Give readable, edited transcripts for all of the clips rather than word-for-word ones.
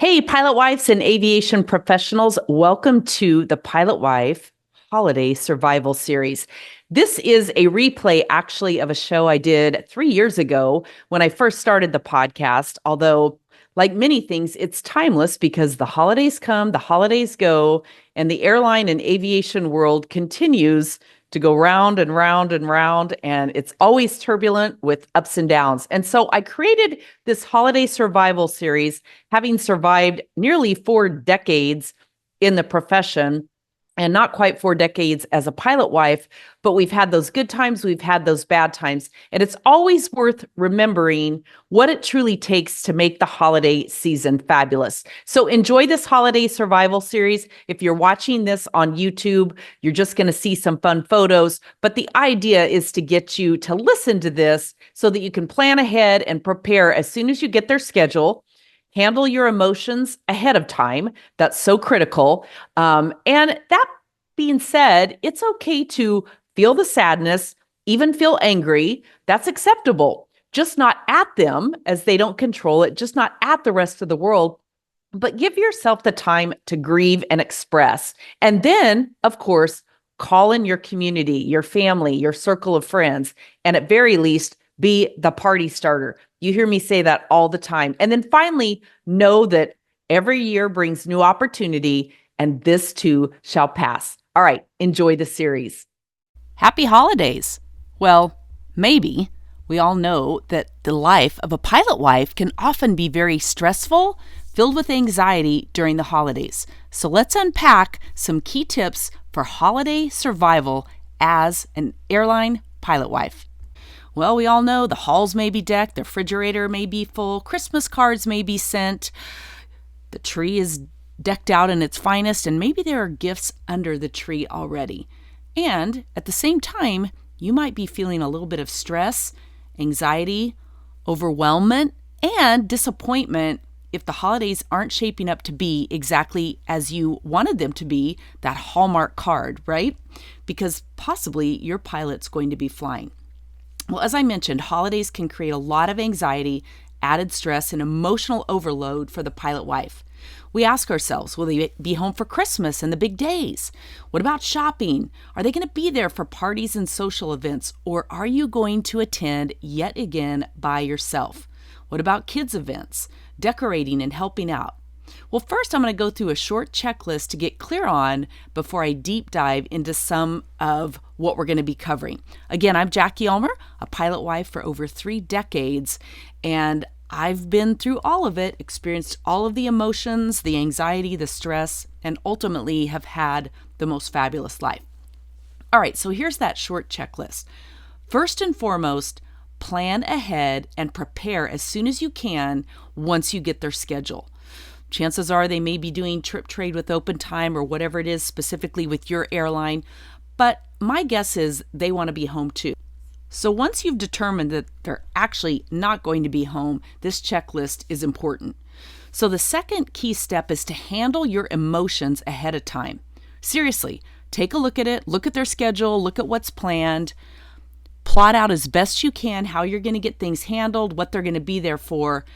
Hey, pilot wives and aviation professionals, welcome to the Pilot Wife Holiday Survival Series. This is a replay, actually, of a show I did 3 years ago when I first started the podcast. Although, like many things, it's timeless because the holidays come, the holidays go, and the airline and aviation world continues to go round and round and round, and it's always turbulent with ups and downs. And so I created this holiday survival series, having survived nearly 4 decades in the profession and not quite 4 decades as a pilot wife, but we've had those good times, we've had those bad times. And it's always worth remembering what it truly takes to make the holiday season fabulous. So enjoy this holiday survival series. If you're watching this on YouTube, you're just going to see some fun photos. But the idea is to get you to listen to this so that you can plan ahead and prepare as soon as you get their schedule. Handle your emotions ahead of time. That's so critical. And that being said, it's okay to feel the sadness, even feel angry. That's acceptable. Just not at them, as they don't control it, just not at the rest of the world. But give yourself the time to grieve and express. And then, of course, call in your community, your family, your circle of friends, and at very least, be the party starter. You hear me say that all the time. And then finally, know that every year brings new opportunity, and this too shall pass. All right, enjoy the series. Happy holidays. Well, maybe. We all know that the life of a pilot wife can often be very stressful, filled with anxiety during the holidays. So let's unpack some key tips for holiday survival as an airline pilot wife. Well, we all know the halls may be decked, the refrigerator may be full, Christmas cards may be sent, the tree is decked out in its finest, and maybe there are gifts under the tree already. And at the same time, you might be feeling a little bit of stress, anxiety, overwhelmment, and disappointment if the holidays aren't shaping up to be exactly as you wanted them to be, that Hallmark card, right? Because possibly your pilot's going to be flying. Well, as I mentioned, holidays can create a lot of anxiety, added stress, and emotional overload for the pilot wife. We ask ourselves, will they be home for Christmas and the big days? What about shopping? Are they going to be there for parties and social events? Or are you going to attend yet again by yourself? What about kids' events, decorating and helping out? Well, first, I'm going to go through a short checklist to get clear on before I deep dive into some of what we're going to be covering. Again, I'm Jackie Ulmer, a pilot wife for over 3 decades, and I've been through all of it, experienced all of the emotions, the anxiety, the stress, and ultimately have had the most fabulous life. All right, so here's that short checklist. First and foremost, plan ahead and prepare as soon as you can once you get their schedule. Chances are they may be doing trip trade with open time or whatever it is specifically with your airline, but my guess is they want to be home too. So once you've determined that they're actually not going to be home, this checklist is important. So the second key step is to handle your emotions ahead of time. Seriously, take a look at it, look at their schedule, look at what's planned, plot out as best you can how you're going to get things handled, what they're going to be there for,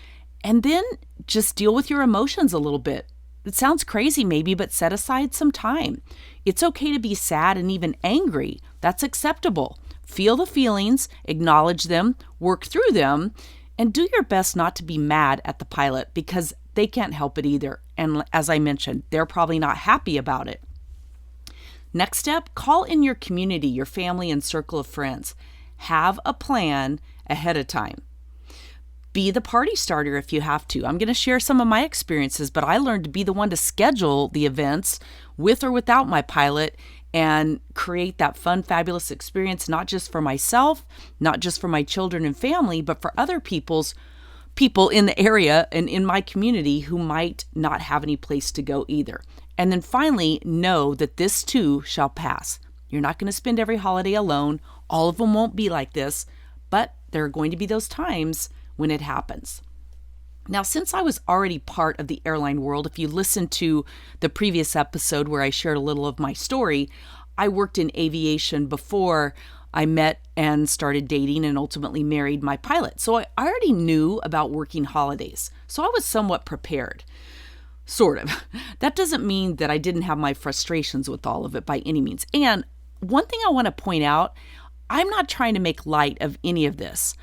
and then just deal with your emotions a little bit. It sounds crazy maybe, but set aside some time. It's okay to be sad and even angry. That's acceptable. Feel the feelings, acknowledge them, work through them, and do your best not to be mad at the pilot because they can't help it either. And as I mentioned, they're probably not happy about it. Next step, call in your community, your family and circle of friends. Have a plan ahead of time. Be the party starter if you have to. I'm going to share some of my experiences, but I learned to be the one to schedule the events with or without my pilot and create that fun, fabulous experience, not just for myself, not just for my children and family, but for other people in the area and in my community who might not have any place to go either. And then finally, know that this too shall pass. You're not going to spend every holiday alone. All of them won't be like this, but there are going to be those times when it happens. Now, since I was already part of the airline world, if you listen to the previous episode where I shared a little of my story, I worked in aviation before I met and started dating and ultimately married my pilot. So I already knew about working holidays. So I was somewhat prepared. sort of. That doesn't mean that I didn't have my frustrations with all of it by any means. And one thing I want to point out, I'm not trying to make light of any of this.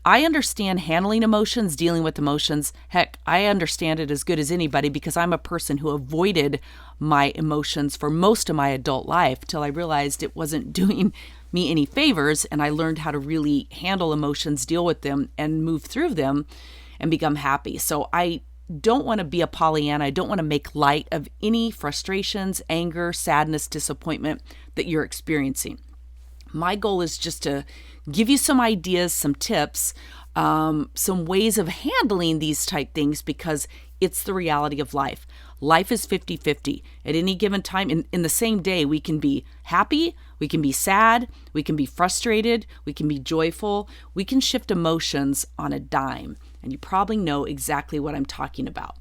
I understand handling emotions, dealing with emotions. Heck, I understand it as good as anybody because I'm a person who avoided my emotions for most of my adult life till I realized it wasn't doing me any favors, and I learned how to really handle emotions, deal with them, and move through them and become happy. So I don't want to be a Pollyanna. I don't want to make light of any frustrations, anger, sadness, disappointment that you're experiencing. My goal is just to give you some ideas, some tips, some ways of handling these type things because it's the reality of life. Life is 50-50. At any given time, in the same day, we can be happy, we can be sad, we can be frustrated, we can be joyful. We can shift emotions on a dime, and you probably know exactly what I'm talking about.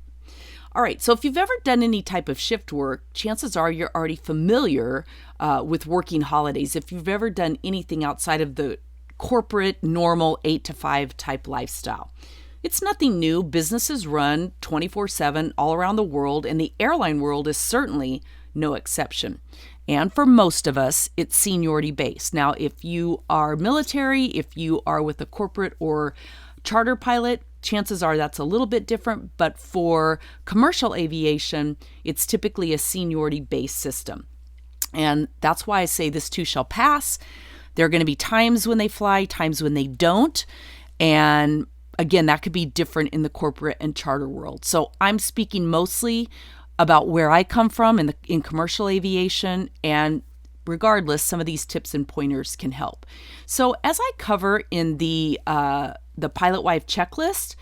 All right, so if you've ever done any type of shift work, chances are you're already familiar with working holidays. If you've ever done anything outside of the corporate, normal 8 to 5 type lifestyle. It's nothing new. Businesses run 24/7 all around the world, and the airline world is certainly no exception. And for most of us, it's seniority based. Now, if you are military, if you are with a corporate or charter pilot, chances are that's a little bit different. But for commercial aviation, it's typically a seniority based system. And that's why I say this too shall pass. There are going to be times when they fly, times when they don't. And again, that could be different in the corporate and charter world. So I'm speaking mostly about where I come from in commercial aviation, and regardless, some of these tips and pointers can help. So as I cover in the Pilot Wife checklist,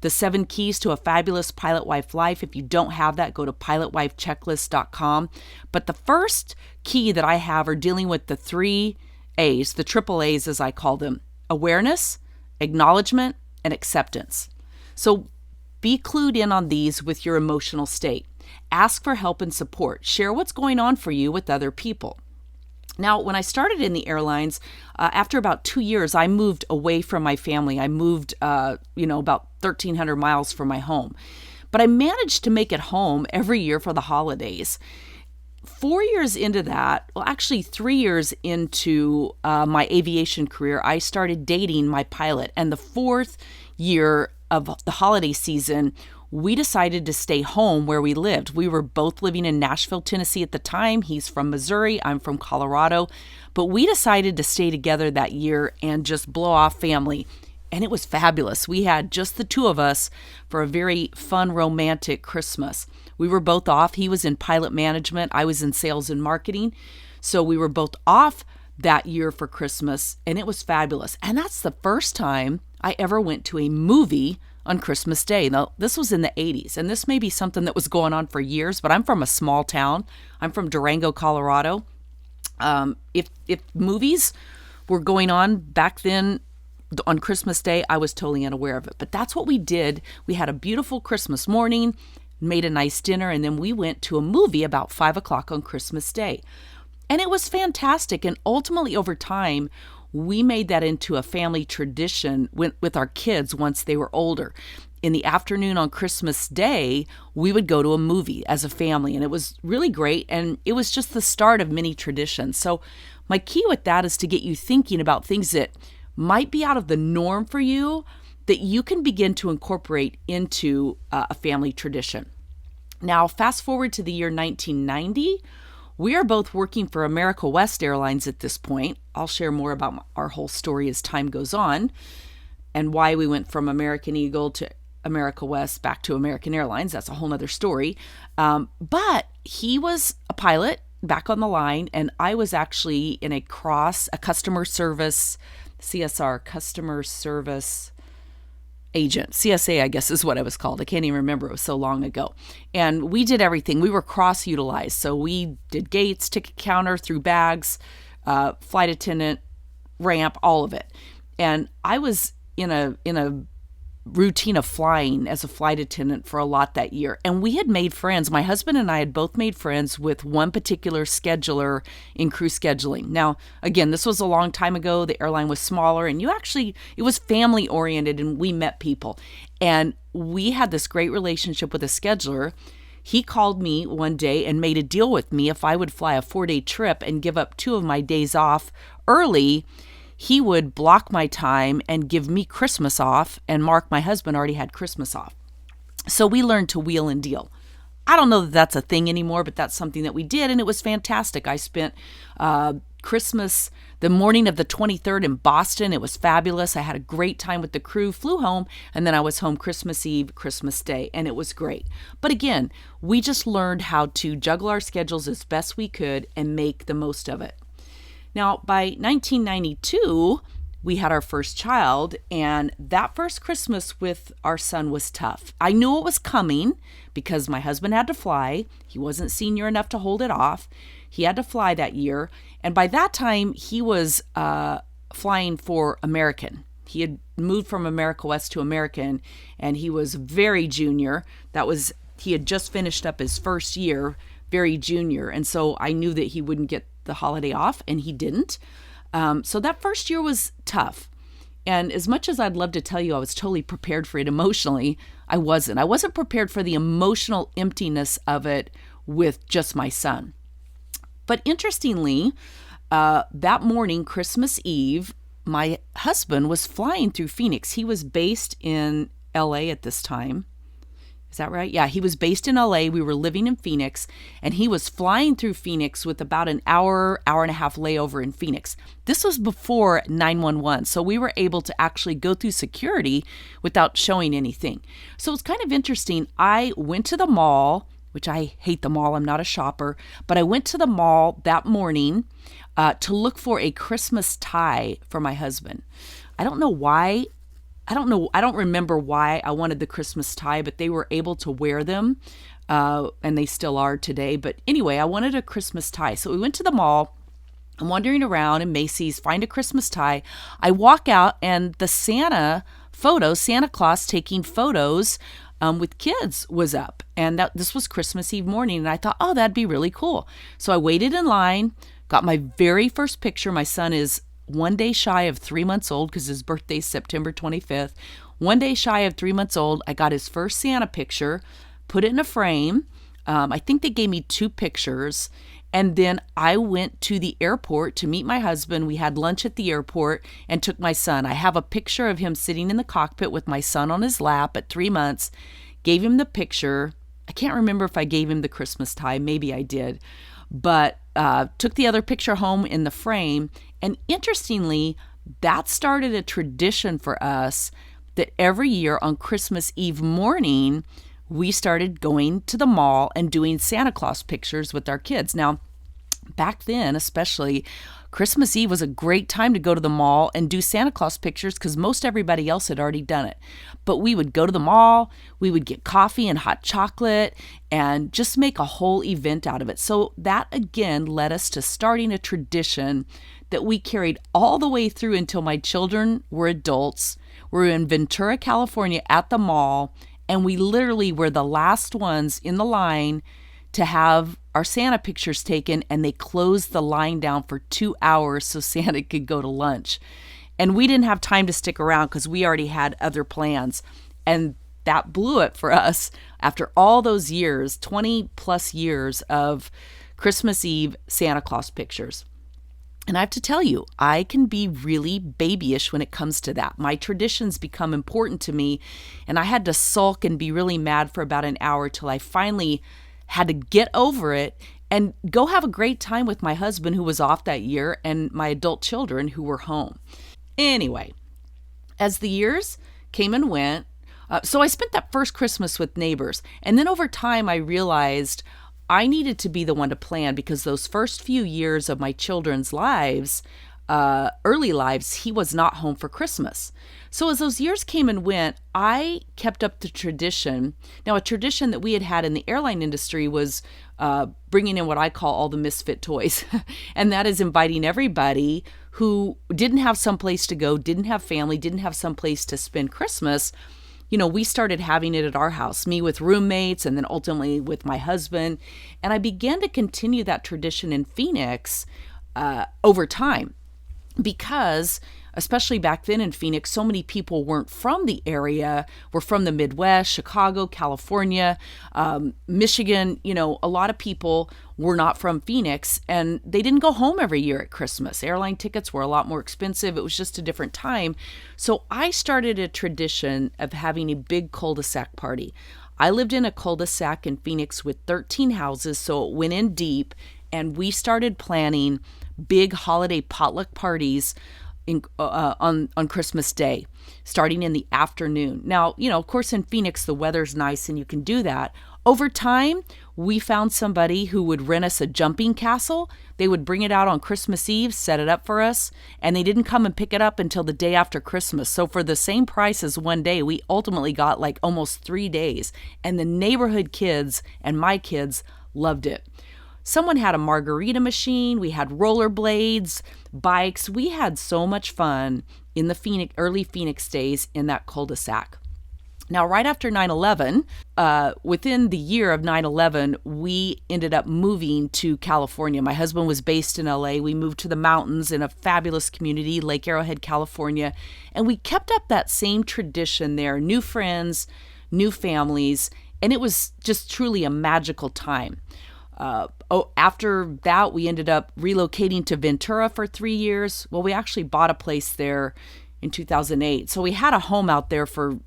the 7 keys to a fabulous pilot wife life. If you don't have that, go to pilotwifechecklist.com. But the first key that I have are dealing with the 3 A's, the triple A's as I call them: awareness, acknowledgement, and acceptance. So be clued in on these with your emotional state. Ask for help and support. Share what's going on for you with other people. Now, when I started in the airlines, after about 2 years, I moved away from my family. I moved, about 1,300 miles from my home. But I managed to make it home every year for the holidays. 4 years into that, well, actually 3 years into my aviation career, I started dating my pilot. And the 4th year of the holiday season, we decided to stay home where we lived. We were both living in Nashville, Tennessee at the time. He's from Missouri. I'm from Colorado. But we decided to stay together that year and just blow off family. And it was fabulous. We had just the 2 of us for a very fun, romantic Christmas. We were both off. He was in pilot management. I was in sales and marketing. So we were both off that year for Christmas, and it was fabulous. And that's the first time I ever went to a movie on Christmas Day. Now, this was in the 80s, and this may be something that was going on for years, but I'm from a small town. I'm from Durango, Colorado. If movies were going on back then on Christmas Day, I was totally unaware of it. But that's what we did. We had a beautiful Christmas morning, made a nice dinner, and then we went to a movie about 5 o'clock on Christmas Day. And it was fantastic. And ultimately, over time, we made that into a family tradition with our kids once they were older. In the afternoon on Christmas Day, we would go to a movie as a family, and it was really great. And it was just the start of many traditions. So my key with that is to get you thinking about things that might be out of the norm for you that you can begin to incorporate into a family tradition. Now, fast forward to the year 1990. We are both working for America West Airlines at this point. I'll share more about our whole story as time goes on and why we went from American Eagle to America West back to American Airlines. That's a whole nother story. But he was a pilot back on the line, and I was actually in a customer service, CSR, customer service agent. CSA, I guess is what it was called. I can't even remember. It was so long ago. And we did everything. We were cross-utilized. So we did gates, ticket counter, threw bags, flight attendant, ramp, all of it. And I was in a routine of flying as a flight attendant for a lot that year. And we had made friends. My husband and I had both made friends with one particular scheduler in crew scheduling. Now, again, this was a long time ago. The airline was smaller, and it was family oriented, and we met people. And we had this great relationship with a scheduler. He called me one day and made a deal with me. If I would fly a 4-day trip and give up 2 of my days off early, he would block my time and give me Christmas off. And Mark, my husband, already had Christmas off. So we learned to wheel and deal. I don't know that that's a thing anymore, but that's something that we did, and it was fantastic. I spent Christmas, the morning of the 23rd in Boston. It was fabulous. I had a great time with the crew, flew home, and then I was home Christmas Eve, Christmas Day, and it was great. But again, we just learned how to juggle our schedules as best we could and make the most of it. Now, by 1992, we had our first child, and that first Christmas with our son was tough. I knew it was coming because my husband had to fly. He wasn't senior enough to hold it off. He had to fly that year, and by that time, he was flying for American. He had moved from America West to American, and he was very junior. He had just finished up his first year, very junior, and so I knew that he wouldn't get the holiday off, and he didn't. So that first year was tough. And as much as I'd love to tell you I was totally prepared for it emotionally, I wasn't. I wasn't prepared for the emotional emptiness of it with just my son. But interestingly, that morning, Christmas Eve, my husband was flying through Phoenix. He was based in LA at this time. Is that right? Yeah, he was based in LA. We were living in Phoenix, and he was flying through Phoenix with about an hour and a half layover in Phoenix. This was before 911, so we were able to actually go through security without showing anything. So it's kind of interesting. I went to the mall, which I hate the mall. I'm not a shopper, but I went to the mall that morning to look for a Christmas tie for my husband. I don't know why. I don't remember why I wanted the Christmas tie, but they were able to wear them, and they still are today. But anyway, I wanted a Christmas tie. So we went to the mall. I'm wandering around in Macy's, find a Christmas tie. I walk out, and the Santa Claus taking photos with kids was up. And this was Christmas Eve morning, and I thought, oh, that'd be really cool. So I waited in line, got my very first picture. My son is 1 day shy of 3 months old because his birthday's September 25th. 1 day shy of 3 months old. I got his first Santa picture, put it in a frame. I think they gave me 2 pictures. And then I went to the airport to meet my husband. We had lunch at the airport and took my son. I have a picture of him sitting in the cockpit with my son on his lap at 3 months. Gave him the picture. I can't remember if I gave him the Christmas tie. Maybe I did. But took the other picture home in the frame. And interestingly, that started a tradition for us that every year on Christmas Eve morning, we started going to the mall and doing Santa Claus pictures with our kids. Now, back then, especially, Christmas Eve was a great time to go to the mall and do Santa Claus pictures because most everybody else had already done it. But we would go to the mall, we would get coffee and hot chocolate and just make a whole event out of it. So that again led us to starting a tradition that we carried all the way through until my children were adults. We were in Ventura, California at the mall, and we literally were the last ones in the line to have our Santa pictures taken, and they closed the line down for 2 hours so Santa could go to lunch. And we didn't have time to stick around because we already had other plans. And that blew it for us after all those years, 20 plus years of Christmas Eve Santa Claus pictures. And I have to tell you, I can be really babyish when it comes to that. My traditions become important to me, and I had to sulk and be really mad for about an hour till I finally had to get over it and go have a great time with my husband who was off that year and my adult children who were home. Anyway, as the years came and went, so I spent that first Christmas with neighbors. And then over time, I realized I needed to be the one to plan because those first few years of my children's lives, early lives, he was not home for Christmas. So as those years came and went, I kept up the tradition. Now, a tradition that we had had in the airline industry was bringing in what I call all the misfit toys. And that is inviting everybody who didn't have someplace to go, didn't have family, didn't have someplace to spend Christmas. You know, we started having it at our house, me with roommates and then ultimately with my husband. And I began to continue that tradition in Phoenix over time because especially back then in Phoenix, so many people weren't from the area, were from the Midwest, Chicago, California, Michigan. A lot of people were not from Phoenix, and they didn't go home every year at Christmas. Airline tickets were a lot more expensive. It was just a different time. So I started a tradition of having a big cul-de-sac party. I lived in a cul-de-sac in Phoenix with 13 houses, so it went in deep, and we started planning big holiday potluck parties on Christmas Day, starting in the afternoon. Now, of course, in Phoenix, the weather's nice and you can do that. Over time, we found somebody who would rent us a jumping castle. They would bring it out on Christmas Eve, set it up for us, and they didn't come and pick it up until the day after Christmas. So for the same price as one day, we ultimately got like almost 3 days. And the neighborhood kids and my kids loved it. Someone had a margarita machine. We had rollerblades, bikes. We had so much fun in the early Phoenix days in that cul-de-sac. Now, right after 9/11, within the year of 9/11, we ended up moving to California. My husband was based in LA. We moved to the mountains in a fabulous community, Lake Arrowhead, California. And we kept up that same tradition there. New friends, new families, and it was just truly a magical time. After that, we ended up relocating to Ventura for 3 years. Well, we actually bought a place there in 2008. So we had a home out there for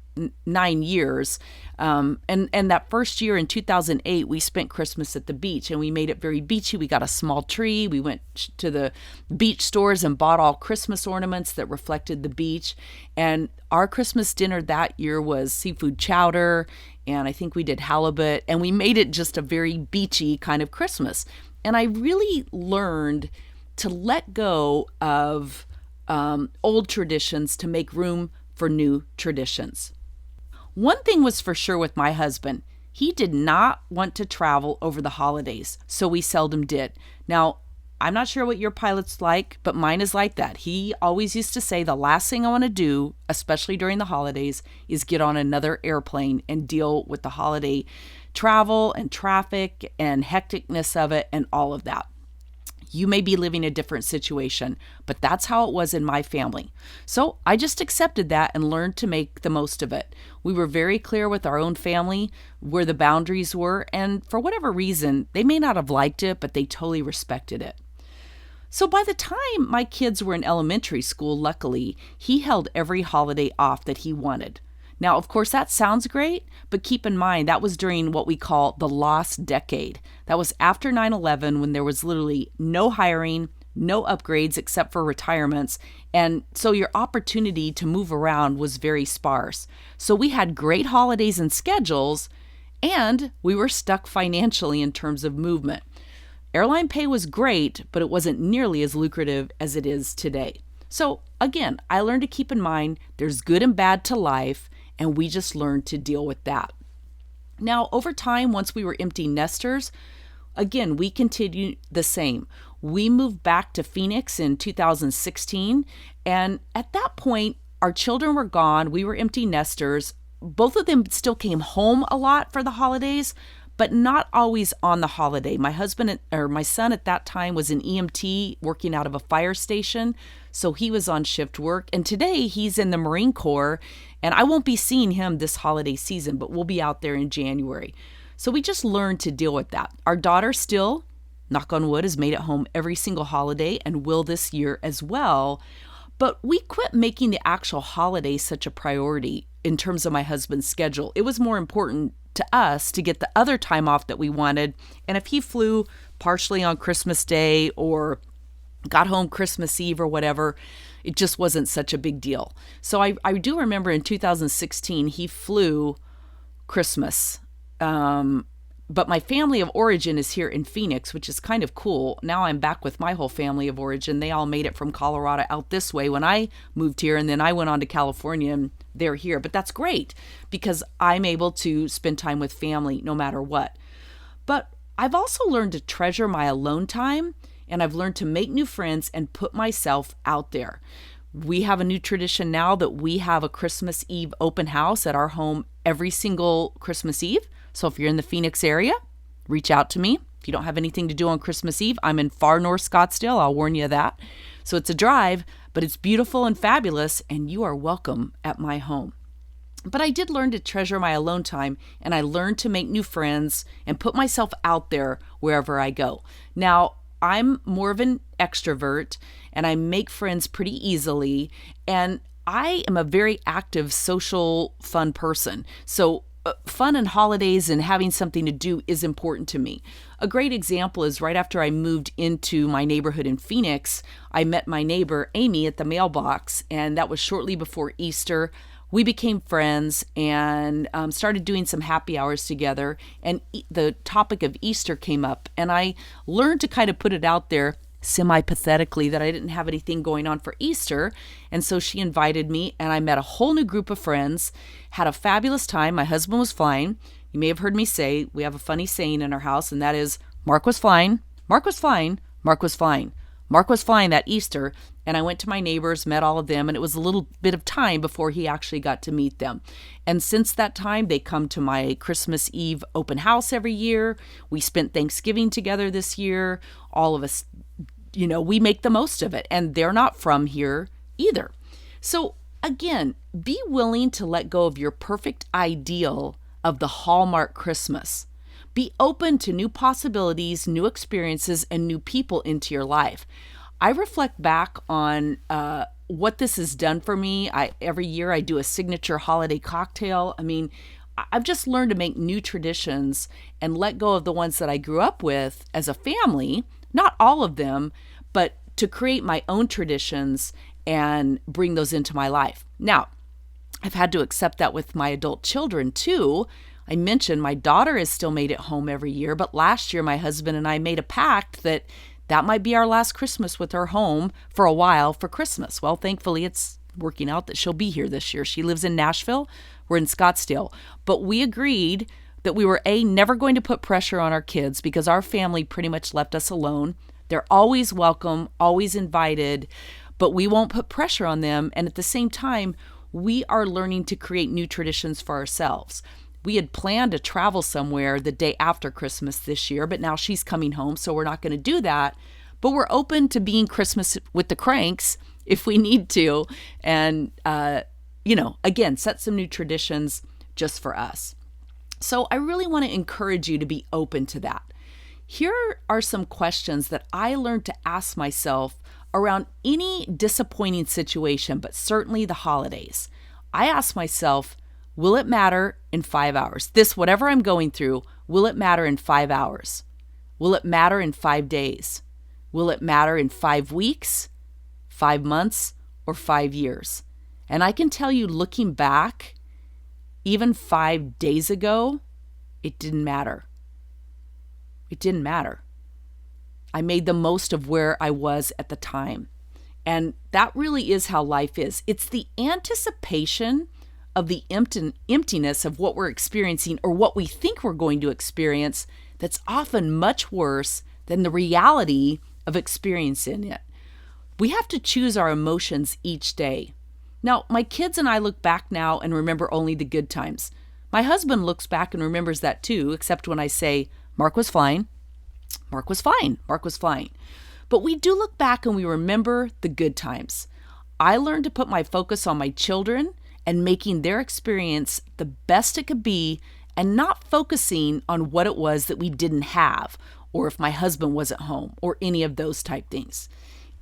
9 years. And that first year in 2008, we spent Christmas at the beach, and we made it very beachy. We got a small tree. We went to the beach stores and bought all Christmas ornaments that reflected the beach. And our Christmas dinner that year was seafood chowder, and I think we did halibut, and we made it just a very beachy kind of Christmas. And I really learned to let go of old traditions to make room for new traditions. One thing was for sure with my husband. He did not want to travel over the holidays, so we seldom did. Now, I'm not sure what your pilot's like, but mine is like that. He always used to say the last thing I want to do, especially during the holidays, is get on another airplane and deal with the holiday travel and traffic and hecticness of it and all of that. You may be living a different situation, but that's how it was in my family. So I just accepted that and learned to make the most of it. We were very clear with our own family where the boundaries were, and for whatever reason, they may not have liked it, but they totally respected it. So by the time my kids were in elementary school, luckily, he held every holiday off that he wanted. Now, of course, that sounds great, but keep in mind that was during what we call the lost decade. That was after 9/11, when there was literally no hiring, no upgrades except for retirements, and so your opportunity to move around was very sparse. So we had great holidays and schedules, and we were stuck financially in terms of movement. Airline pay was great, but it wasn't nearly as lucrative as it is today. So again, I learned to keep in mind there's good and bad to life, and we just learned to deal with that. Now, over time, once we were empty nesters, again, we continued the same. We moved back to Phoenix in 2016, and at that point, our children were gone. We were empty nesters. Both of them still came home a lot for the holidays, but not always on the holiday. My son at that time was an EMT working out of a fire station, so he was on shift work. And today he's in the Marine Corps, and I won't be seeing him this holiday season, but we'll be out there in January. So we just learned to deal with that. Our daughter still, knock on wood, has made it home every single holiday and will this year as well. But we quit making the actual holiday such a priority in terms of my husband's schedule. It was more important to us to get the other time off that we wanted. And if he flew partially on Christmas Day or got home Christmas Eve or whatever, it just wasn't such a big deal. So I do remember in 2016, he flew Christmas. But my family of origin is here in Phoenix, which is kind of cool. Now I'm back with my whole family of origin. They all made it from Colorado out this way when I moved here, and then I went on to California and they're here. But that's great because I'm able to spend time with family no matter what. But I've also learned to treasure my alone time, and I've learned to make new friends and put myself out there. We have a new tradition now that we have a Christmas Eve open house at our home every single Christmas Eve. So if you're in the Phoenix area, reach out to me. If you don't have anything to do on Christmas Eve, I'm in far north Scottsdale. I'll warn you of that. So it's a drive, but it's beautiful and fabulous, and you are welcome at my home. But I did learn to treasure my alone time, and I learned to make new friends and put myself out there wherever I go. Now, I'm more of an extrovert, and I make friends pretty easily, and I am a very active, social, fun person. So fun and holidays and having something to do is important to me. A great example is right after I moved into my neighborhood in Phoenix, I met my neighbor Amy at the mailbox, and that was shortly before Easter. We became friends and started doing some happy hours together, and the topic of Easter came up, and I learned to kind of put it out there semi-pathetically that I didn't have anything going on for Easter. And so she invited me, and I met a whole new group of friends, had a fabulous time. My husband was flying. You may have heard me say, we have a funny saying in our house, and that is, Mark was flying, Mark was flying, Mark was flying. Mark was flying that Easter, and I went to my neighbors, met all of them, and it was a little bit of time before he actually got to meet them. And since that time, they come to my Christmas Eve open house every year. We spent Thanksgiving together this year. All of us, we make the most of it, and they're not from here either. So again, be willing to let go of your perfect ideal of the Hallmark Christmas. Be open to new possibilities, new experiences, and new people into your life. I reflect back on what this has done for me. Every year I do a signature holiday cocktail. I've just learned to make new traditions and let go of the ones that I grew up with as a family, not all of them, but to create my own traditions and bring those into my life. Now, I've had to accept that with my adult children too. I mentioned my daughter has still made it home every year, but last year my husband and I made a pact that might be our last Christmas with her home for a while for Christmas. Well, thankfully it's working out that she'll be here this year. She lives in Nashville. We're in Scottsdale. But we agreed that we were never going to put pressure on our kids because our family pretty much left us alone. They're always welcome, always invited, but we won't put pressure on them. And at the same time, we are learning to create new traditions for ourselves. We had planned to travel somewhere the day after Christmas this year, but now she's coming home, so we're not going to do that. But we're open to being Christmas with the cranks if we need to. And, again, set some new traditions just for us. So I really want to encourage you to be open to that. Here are some questions that I learned to ask myself around any disappointing situation, but certainly the holidays. I asked myself, will it matter in 5 hours? This, whatever I'm going through, will it matter in 5 hours? Will it matter in 5 days? Will it matter in 5 weeks, 5 months, or 5 years? And I can tell you, looking back, even 5 days ago, it didn't matter. It didn't matter. I made the most of where I was at the time. And that really is how life is. It's the anticipation of the emptiness of what we're experiencing or what we think we're going to experience that's often much worse than the reality of experiencing it. We have to choose our emotions each day. Now, my kids and I look back now and remember only the good times. My husband looks back and remembers that too, except when I say, Mark was fine, Mark was fine, Mark was fine. But we do look back and we remember the good times. I learned to put my focus on my children and making their experience the best it could be and not focusing on what it was that we didn't have or if my husband wasn't home or any of those type things.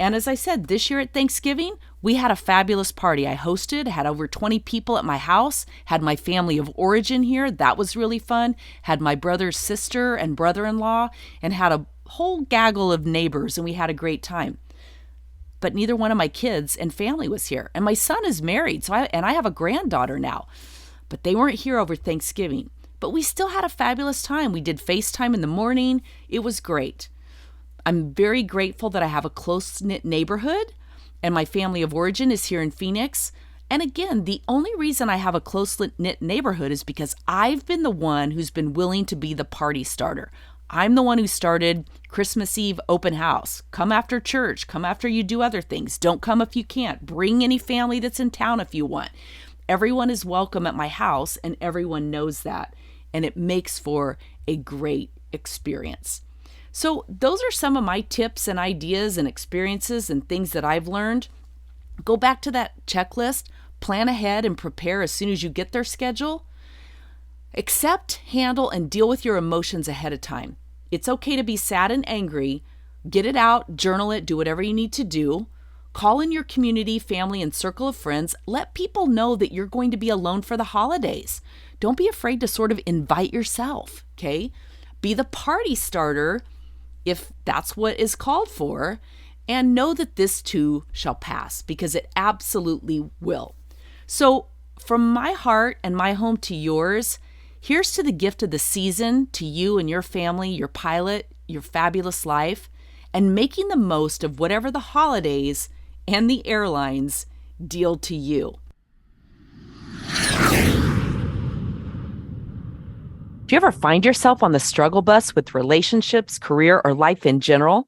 And as I said, this year at Thanksgiving, we had a fabulous party. I hosted, had over 20 people at my house, had my family of origin here. That was really fun. Had my brother's sister and brother-in-law and had a whole gaggle of neighbors, and we had a great time. But neither one of my kids and family was here. And my son is married, so I have a granddaughter now. But they weren't here over Thanksgiving. But we still had a fabulous time. We did FaceTime in the morning. It was great. I'm very grateful that I have a close-knit neighborhood and my family of origin is here in Phoenix. And again, the only reason I have a close-knit neighborhood is because I've been the one who's been willing to be the party starter. I'm the one who started Christmas Eve open house. Come after church. Come after you do other things. Don't come if you can't. Bring any family that's in town if you want. Everyone is welcome at my house, and everyone knows that. And it makes for a great experience. So those are some of my tips and ideas and experiences and things that I've learned. Go back to that checklist, plan ahead, and prepare as soon as you get their schedule. Accept, handle, and deal with your emotions ahead of time. It's okay to be sad and angry. Get it out, journal it, do whatever you need to do. Call in your community, family, and circle of friends. Let people know that you're going to be alone for the holidays. Don't be afraid to sort of invite yourself, okay? Be the party starter if that's what is called for, and know that this too shall pass, because it absolutely will. So, from my heart and my home to yours, here's to the gift of the season, to you and your family, your pilot, your fabulous life, and making the most of whatever the holidays and the airlines deal to you. Do you ever find yourself on the struggle bus with relationships, career, or life in general?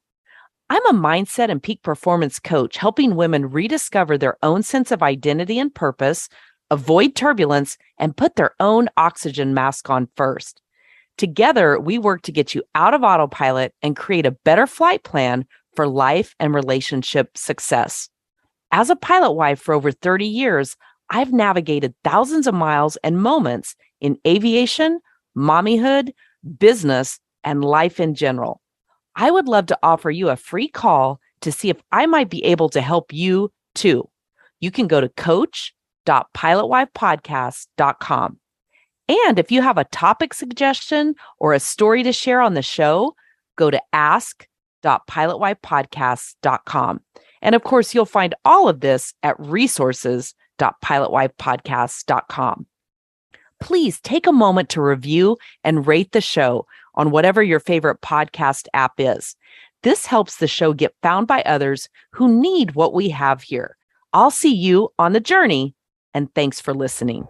I'm a mindset and peak performance coach, helping women rediscover their own sense of identity and purpose, avoid turbulence, and put their own oxygen mask on first. Together, we work to get you out of autopilot and create a better flight plan for life and relationship success. As a pilot wife for over 30 years, I've navigated thousands of miles and moments in aviation, mommyhood, business, and life in general. I would love to offer you a free call to see if I might be able to help you too. You can go to coach.pilotwifepodcast.com. And if you have a topic suggestion or a story to share on the show, go to ask.pilotwifepodcast.com. And of course, you'll find all of this at resources.pilotwifepodcast.com. Please take a moment to review and rate the show on whatever your favorite podcast app is. This helps the show get found by others who need what we have here. I'll see you on the journey, and thanks for listening.